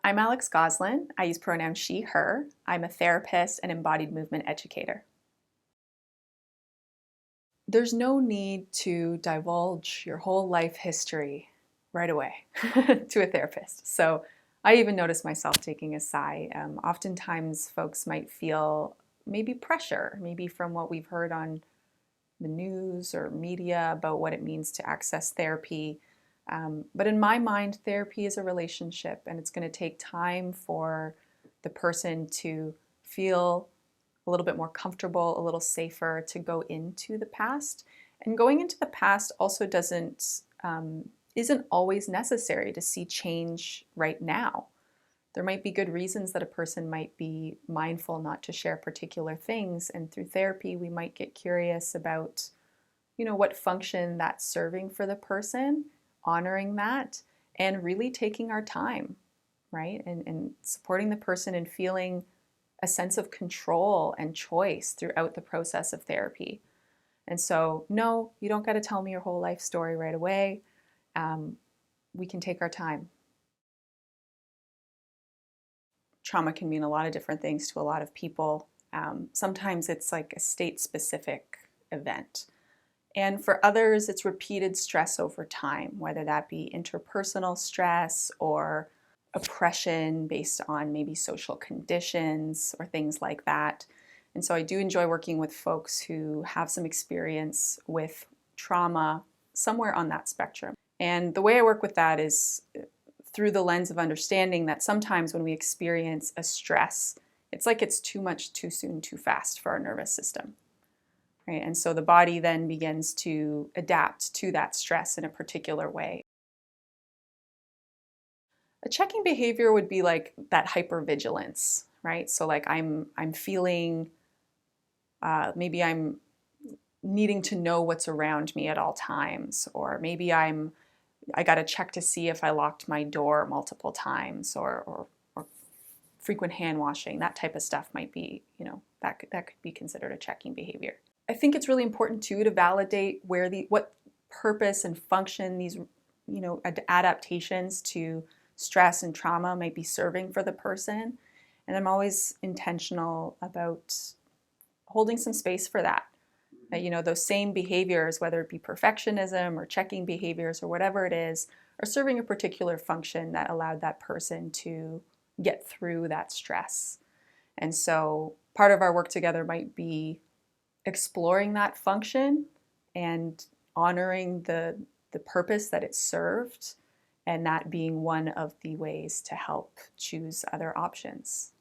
I'm Alex Gosselin. I use pronouns she, her. I'm a therapist and embodied movement educator. There's no need to divulge your whole life history right away to a therapist. So I even notice myself taking a sigh. Oftentimes, folks might feel maybe pressure, maybe from what we've heard on the news or media about what it means to access therapy. But in my mind, therapy is a relationship, and it's going to take time for the person to feel a little bit more comfortable, a little safer to go into the past. And going into the past also isn't always necessary to see change right now. There might be good reasons that a person might be mindful not to share particular things, and through therapy, we might get curious about, what function that's serving for the person, honoring that, and really taking our time, right? And supporting the person and feeling a sense of control and choice throughout the process of therapy. And so, no, you don't got to tell me your whole life story right away. We can take our time. Trauma can mean a lot of different things to a lot of people. Sometimes it's like a state-specific event. And for others, it's repeated stress over time, whether that be interpersonal stress or oppression based on maybe social conditions or things like that. And so I do enjoy working with folks who have some experience with trauma somewhere on that spectrum. And the way I work with that is through the lens of understanding that sometimes when we experience a stress, it's like it's too much, too soon, too fast for our nervous system. Right? And so the body then begins to adapt to that stress in a particular way. A checking behavior would be like that hypervigilance, right? So like I'm feeling, maybe I'm needing to know what's around me at all times, or maybe I got to check to see if I locked my door multiple times, or frequent hand washing. That type of stuff might be, that could be considered a checking behavior. I think it's really important too to validate what purpose and function these, adaptations to stress and trauma might be serving for the person. And I'm always intentional about holding some space for that. Those same behaviors, whether it be perfectionism or checking behaviors or whatever it is, are serving a particular function that allowed that person to get through that stress. And so part of our work together might be exploring that function and honoring the purpose that it served, and that being one of the ways to help choose other options.